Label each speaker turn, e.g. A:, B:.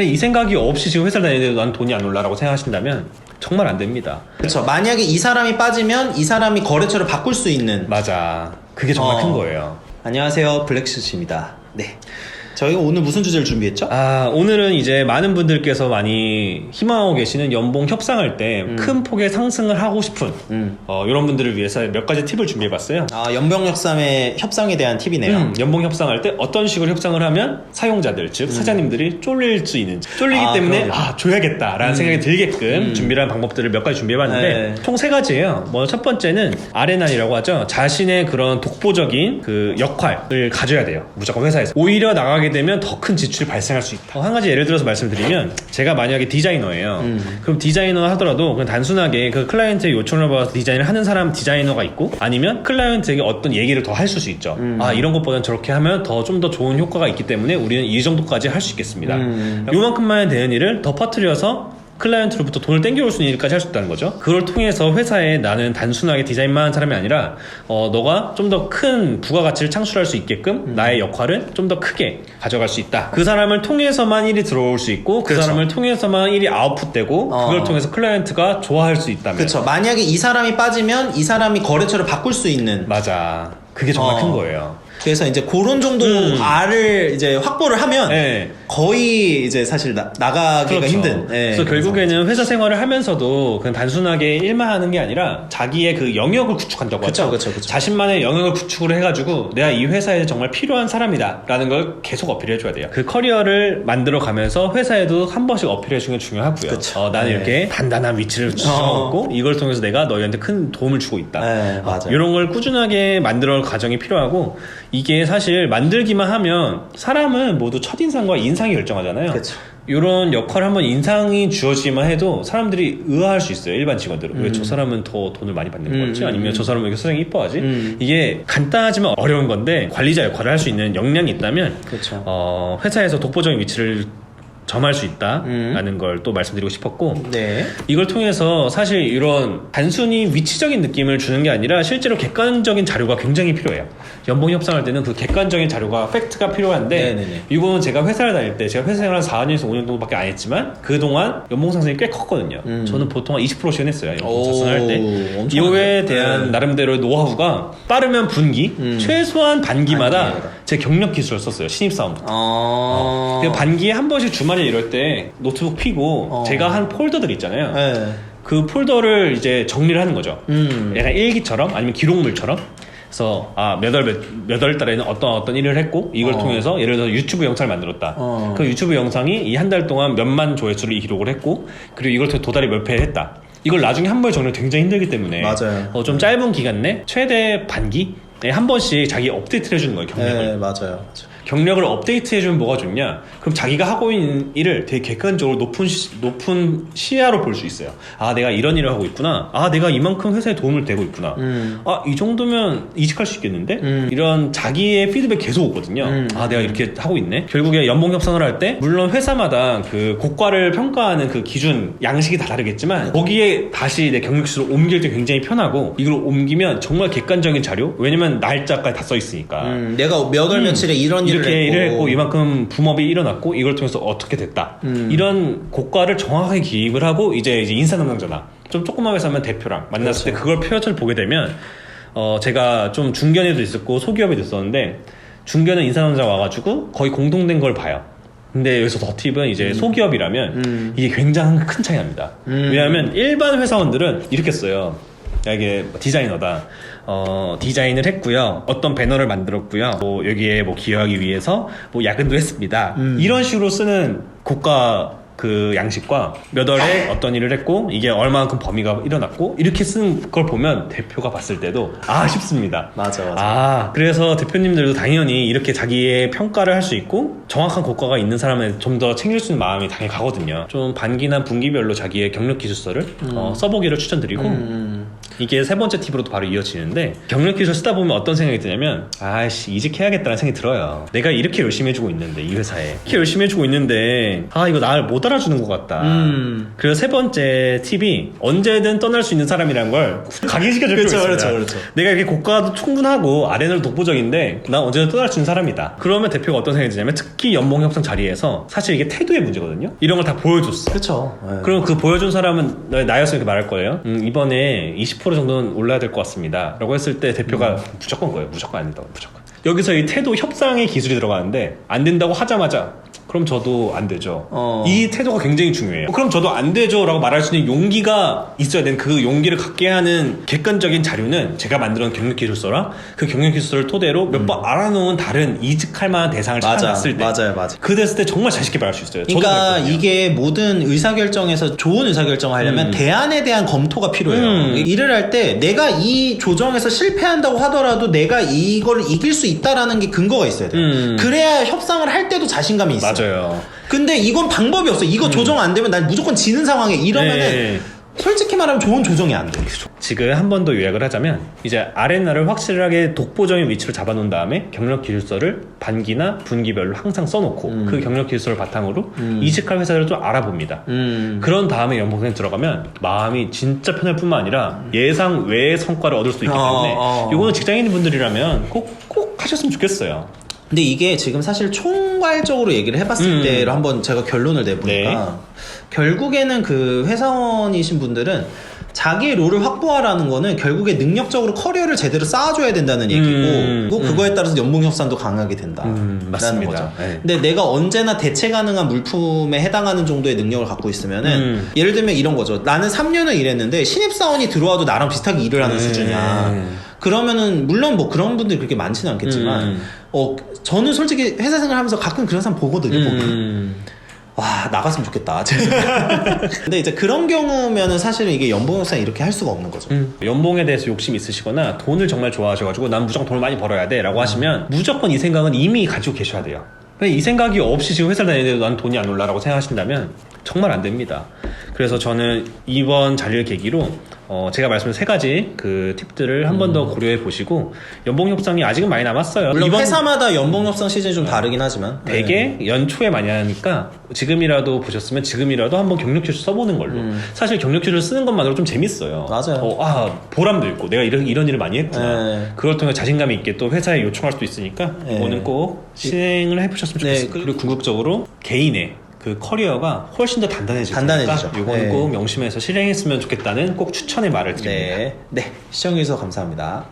A: 이 생각이 없이 지금 회사를 다니는데 난 돈이 안 올라라고 생각하신다면 정말 안 됩니다.
B: 그렇죠. 만약에 이 사람이 빠지면 이 사람이 거래처를 바꿀 수 있는.
A: 맞아. 그게 정말 큰 거예요.
B: 안녕하세요, 블랙슈즈입니다. 네. 저희가 오늘 무슨 주제를 준비했죠?
A: 오늘은 이제 많은 분들께서 많이 희망하고 계시는 연봉 협상할 때 큰 폭의 상승을 하고 싶은 이런 분들을 위해서 몇 가지 팁을 준비해봤어요.
B: 연봉 협상에 대한 팁이네요.
A: 연봉 협상할 때 어떤 식으로 협상을 하면 사용자들, 즉 사장님들이 쫄릴 수 있는지, 쫄리기 때문에
B: 그러네.
A: 줘야겠다라는 생각이 들게끔 준비를 한 방법들을 몇 가지 준비해봤는데 총 3가지예요. 먼저 첫 번째는 아레난이라고 하죠. 자신의 그런 독보적인 그 역할을 가져야 돼요. 무조건 회사에서. 오히려 나가게 되면 더 큰 지출이 발생할 수 있다. 한 가지 예를 들어서 말씀드리면 제가 만약에 디자이너예요. 그럼 디자이너 하더라도 그냥 단순하게 그 클라이언트의 요청을 받아서 디자인을 하는 사람 디자이너가 있고, 아니면 클라이언트에게 어떤 얘기를 더 할 수 있죠. 이런 것보다는 저렇게 하면 좀 더 좋은 효과가 있기 때문에 우리는 이 정도까지 할 수 있겠습니다. 요만큼만 되는 일을 더 퍼뜨려서 클라이언트로부터 돈을 땡겨올 수 있는 일까지 할 수 있다는 거죠. 그걸 통해서 회사에 나는 단순하게 디자인만 하는 사람이 아니라 너가 좀 더 큰 부가가치를 창출할 수 있게끔 나의 역할을 좀 더 크게 가져갈 수 있다. 그 사람을 통해서만 일이 들어올 수 있고 그 사람을 통해서만 일이 아웃풋되고 그걸 통해서 클라이언트가 좋아할 수 있다면.
B: 그렇죠. 만약에 이 사람이 빠지면 이 사람이 거래처를 바꿀 수 있는.
A: 맞아. 그게 정말 큰 거예요.
B: 그래서 이제 그런 정도 알을 이제 확보를 하면 거의 이제 사실 나가기가 힘든.
A: 그래서 결국에는 회사 생활을 하면서도 그냥 단순하게 일만 하는 게 아니라 자기의 그 영역을 구축한다고 하죠.
B: 그쵸.
A: 자신만의 영역을 구축을 해가지고 내가 이 회사에 정말 필요한 사람이다 라는 걸 계속 어필해줘야 돼요. 그 커리어를 만들어 가면서 회사에도 한 번씩 어필해주는 게 중요하고요. 나는 이렇게 단단한 위치를 주장하고 이걸 통해서 내가 너희한테 큰 도움을 주고 있다.
B: 맞아요.
A: 이런 걸 꾸준하게 만들어 과정이 필요하고, 이게 사실 만들기만 하면 사람은 모두 첫인상과 인상이 결정하잖아요.
B: 그쵸.
A: 이런 역할을 한번 인상이 주어지기만 해도 사람들이 의아할 수 있어요. 일반 직원들은. 왜 저 사람은 더 돈을 많이 받는 거지? 아니면 저 사람은 왜 사장이 이뻐하지? 이게 간단하지만 어려운 건데 관리자 역할을 할 수 있는 역량이 있다면 회사에서 독보적인 위치를 점할 수 있다라는 걸 또 말씀드리고 싶었고, 이걸 통해서 사실 이런 단순히 위치적인 느낌을 주는 게 아니라 실제로 객관적인 자료가 굉장히 필요해요. 연봉 협상할 때는 그 객관적인 자료가 팩트가 필요한데 이거는 제가 회사를 다닐 때 제가 회사 생활 4년에서 5년 정도밖에 안 했지만 그동안 연봉 상승이 꽤 컸거든요. 저는 보통 한 20%씩 했어요. 연봉 상승할 때. 이거에 대한 나름대로의 노하우가 빠르면 분기, 최소한 반기마다 제 경력 기술을 썼어요. 신입사원부터. 반기에 한 번씩 주말에 이럴 때 노트북 피고 제가 한 폴더들 있잖아요. 그 폴더를 이제 정리를 하는 거죠. 약간 일기처럼 아니면 기록물처럼. 그래서 몇 월 달에는 어떤 일을 했고 이걸 통해서 예를 들어서 유튜브 영상을 만들었다. 그 유튜브 영상이 이 한 달 동안 몇만 조회수를 기록을 했고, 그리고 이걸 도달이 몇 회 했다. 이걸 나중에 한 번에 정리가 굉장히 힘들기 때문에 좀 짧은 기간 내 최대 반기에 한 번씩 자기 업데이트를 해주는 거예요. 경력을.
B: 맞아요.
A: 경력을 업데이트해주면 뭐가 좋냐? 그럼 자기가 하고 있는 일을 되게 객관적으로 높은 시야로 볼 수 있어요. 내가 이런 일을 하고 있구나. 내가 이만큼 회사에 도움을 되고 있구나. 이 정도면 이직할 수 있겠는데? 이런 자기의 피드백 계속 오거든요. 내가 이렇게 하고 있네. 결국에 연봉 협상을 할 때 물론 회사마다 그 고과를 평가하는 그 기준 양식이 다 다르겠지만 거기에 다시 내 경력 기술을 옮길 때 굉장히 편하고, 이걸 옮기면 정말 객관적인 자료, 왜냐면 날짜까지 다 써 있으니까.
B: 내가 몇 월 며칠에 이런
A: 이렇게 일을 했고 이만큼 붐업이 일어났고 이걸 통해서 어떻게 됐다. 이런 고과를 정확하게 기입을 하고 이제 인사 담당자나 좀 조그만 회사면 대표랑 만났을 때 그걸 표현을 보게 되면 제가 좀 중견에도 있었고 소기업에도 있었는데, 중견은 인사 담당자가 와가지고 거의 공통된 걸 봐요. 근데 여기서 더 팁은 이제 소기업이라면 이게 굉장히 큰 차이 납니다. 왜냐하면 일반 회사원들은 이렇게 써요. 이게 디자이너다. 디자인을 했고요. 어떤 배너를 만들었고요. 여기에 기여하기 위해서 야근도 했습니다. 이런 식으로 쓰는 고가 그 양식과 몇 월에 어떤 일을 했고 이게 얼마만큼 범위가 일어났고 이렇게 쓴 걸 보면 대표가 봤을 때도 싶습니다.
B: 맞아.
A: 그래서 대표님들도 당연히 이렇게 자기의 평가를 할 수 있고 정확한 고가가 있는 사람을 좀 더 챙길 수 있는 마음이 당연히 가거든요. 좀 반기나 분기별로 자기의 경력 기술서를 써보기를 추천드리고, 이게 세 번째 팁으로도 바로 이어지는데 경력 기술 쓰다 보면 어떤 생각이 드냐면 아씨 이직해야겠다는 생각이 들어요. 내가 이렇게 열심히 해주고 있는데 이 회사에 이렇게 열심히 해주고 있는데 이거 나를 못 알아주는 것 같다. 그래서 세 번째 팁이 언제든 떠날 수 있는 사람이란 걸 각인시켜줄 필요가 있습니다.
B: 그렇죠.
A: 내가 이렇게 고가도 충분하고 아래는 독보적인데 난 언제든 떠날 수 있는 사람이다. 그러면 대표가 어떤 생각이 드냐면 특히 연봉 협상 자리에서 사실 이게 태도의 문제거든요. 이런 걸 다 보여줬어.
B: 그렇죠.
A: 그럼 그 보여준 사람은 나였으면 이렇게 말할 거예요. 이번에 20% 정도는 올라야 될 것 같습니다. 라고 했을 때 대표가 무조건 거예요. 무조건 안 된다고. 무조건. 여기서 이 태도 협상의 기술이 들어가는데 안 된다고 하자마자 그럼 저도 안 되죠. 이 태도가 굉장히 중요해요. 그럼 저도 안 되죠 라고 말할 수 있는 용기가 있어야 되는 그 용기를 갖게 하는 객관적인 자료는 제가 만들어놓은 경력기술서랑 그 경력기술서를 토대로 몇 번 알아놓은 다른 이직할 만한 대상을 찾아놨을 때
B: 맞아요.
A: 그 됐을 때 정말 자신있게 말할 수 있어요.
B: 그러니까 이게 모든 의사결정에서 좋은 의사결정을 하려면 대안에 대한 검토가 필요해요. 일을 할 때 내가 이 조정에서 실패한다고 하더라도 내가 이걸 이길 수 있다라는 게 근거가 있어야 돼요. 그래야 협상을 할 때도 자신감이 있어요.
A: 맞아요.
B: 근데 이건 방법이 없어. 이거 조정 안 되면 난 무조건 지는 상황에 이러면은 솔직히 말하면 좋은 조정이 안 돼.
A: 지금 한 번 더 요약을 하자면 이제 R&R을 확실하게 독보적인 위치로 잡아놓은 다음에 경력 기술서를 반기나 분기별로 항상 써놓고 그 경력 기술서를 바탕으로 이직할 회사들을 좀 알아봅니다. 그런 다음에 연봉에 들어가면 마음이 진짜 편할 뿐만 아니라 예상 외의 성과를 얻을 수 있기 때문에 이거는 직장인분들이라면 꼭 하셨으면 좋겠어요.
B: 근데 이게 지금 사실 총괄적으로 얘기를 해봤을 때로 한번 제가 결론을 내보니까 결국에는 그 회사원이신 분들은 자기의 롤을 확보하라는 거는 결국에 능력적으로 커리어를 제대로 쌓아줘야 된다는 얘기고 그거에 따라서 연봉 협상도 강하게 된다라는 거죠. 근데 내가 언제나 대체 가능한 물품에 해당하는 정도의 능력을 갖고 있으면은 예를 들면 이런 거죠. 나는 3년을 일했는데 신입사원이 들어와도 나랑 비슷하게 일을 하는 수준이야. 그러면은 물론 뭐 그런 분들이 그렇게 많지는 않겠지만 저는 솔직히 회사 생활하면서 가끔 그런 사람 보거든요. 보면. 와 나갔으면 좋겠다. 근데 이제 그런 경우면은 사실은 이게 연봉 협상 이렇게 할 수가 없는 거죠.
A: 연봉에 대해서 욕심이 있으시거나 돈을 정말 좋아하셔가지고 난 무조건 돈을 많이 벌어야 돼 라고 하시면 무조건 이 생각은 이미 가지고 계셔야 돼요. 이 생각이 없이 지금 회사를 다니는데도 난 돈이 안 올라라고 생각하신다면 정말 안 됩니다. 그래서 저는 이번 자리를 계기로 제가 말씀드린 세 가지 그 팁들을 한 번 더 고려해 보시고 연봉 협상이 아직은 많이 남았어요.
B: 물론 회사마다 연봉 협상 시즌이 좀 다르긴 하지만
A: 되게 연초에 많이 하니까 지금이라도 보셨으면 지금이라도 한번 경력기술 써보는 걸로. 사실 경력기술 쓰는 것만으로 좀 재밌어요.
B: 맞아요.
A: 보람도 있고 내가 이런 일을 많이 했구나. 그걸 통해 자신감이 있게 또 회사에 요청할 수도 있으니까 이거는 꼭 실행을 해보셨으면 좋겠습니다. 그리고 궁극적으로 개인의 그 커리어가 훨씬 더 단단해지니까 이거는 꼭 명심해서 실행했으면 좋겠다는 꼭 추천의 말을 드립니다.
B: 네, 시청해주셔서 감사합니다.